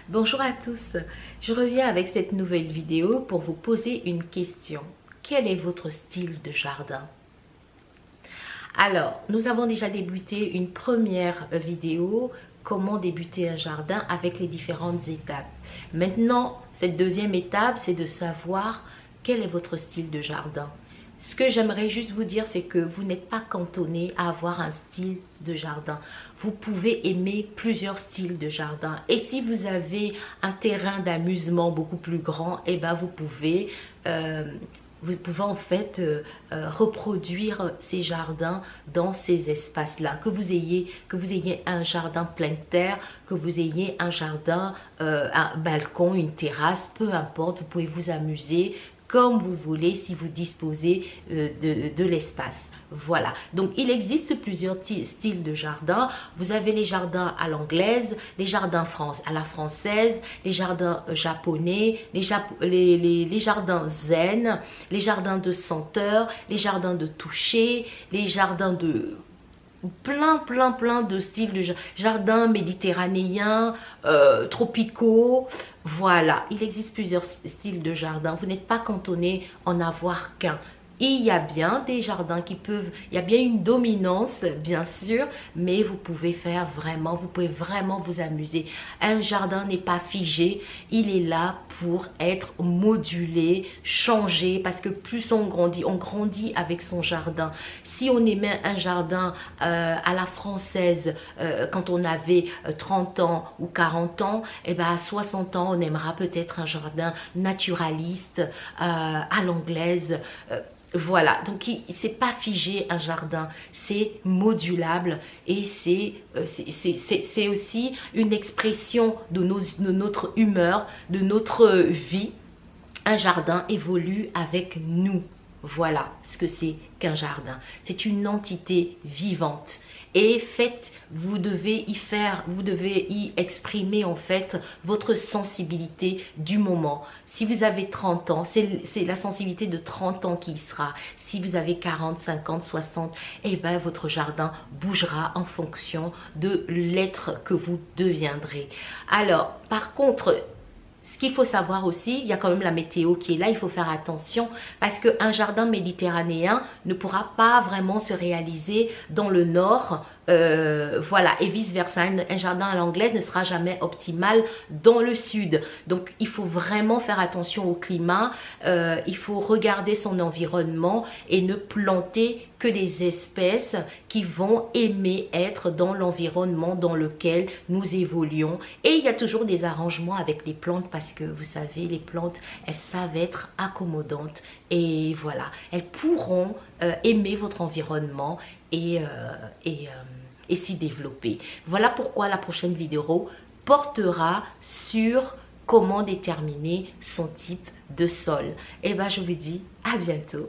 Bonjour à tous, je reviens avec cette nouvelle vidéo pour vous poser une question. Quel est votre style de jardin? Alors, nous avons déjà débuté une première vidéo, comment débuter un jardin avec les différentes étapes. Maintenant, cette deuxième étape, c'est de savoir quel est votre style de jardin. Ce que j'aimerais juste vous dire, c'est que vous n'êtes pas cantonné à avoir un style de jardin. Vous pouvez aimer plusieurs styles de jardin. Et si vous avez un terrain d'amusement beaucoup plus grand, eh ben vous pouvez en fait reproduire ces jardins dans ces espaces-là. Que vous ayez un jardin plein terre, que vous ayez un jardin, un balcon, une terrasse, peu importe, vous pouvez vous amuser comme vous voulez si vous disposez de l'espace. Voilà, donc il existe plusieurs styles de jardin. Vous avez les jardins à l'anglaise, les jardins à la française, les jardins japonais, les jardins zen, les jardins de senteur, les jardins de toucher, les jardins de plein de styles de jardins méditerranéens, tropicaux. Voilà, il existe plusieurs styles de jardin. Vous n'êtes pas cantonné en avoir qu'un. Il y a bien des jardins il y a bien une dominance, bien sûr, mais vous pouvez vraiment vous amuser. Un jardin n'est pas figé, il est là pour être modulé, changé, parce que plus on grandit avec son jardin. Si on aimait un jardin à la française quand on avait 30 ans ou 40 ans, et ben à 60 ans, on aimera peut-être un jardin naturaliste à l'anglaise. Voilà, donc c'est pas figé un jardin, c'est modulable et c'est aussi une expression de notre humeur, de notre vie. Un jardin évolue avec nous. Voilà ce que c'est qu'un jardin. C'est une entité vivante. Et vous devez y exprimer en fait votre sensibilité du moment. Si vous avez 30 ans, c'est la sensibilité de 30 ans qui y sera. Si vous avez 40, 50, 60, eh ben votre jardin bougera en fonction de l'être que vous deviendrez. Alors, par contre, ce qu'il faut savoir aussi, il y a quand même la météo qui est là, il faut faire attention parce qu'un jardin méditerranéen ne pourra pas vraiment se réaliser dans le nord, voilà, et vice versa. Un jardin à l'anglaise ne sera jamais optimal dans le sud. Donc il faut vraiment faire attention au climat, il faut regarder son environnement et ne planter que des espèces qui vont aimer être dans l'environnement dans lequel nous évoluons. Et il y a toujours des arrangements avec les plantes parce que vous savez, les plantes, elles savent être accommodantes et voilà, elles pourront aimer votre environnement et s'y développer. Voilà pourquoi la prochaine vidéo portera sur comment déterminer son type de sol. Et ben je vous dis à bientôt.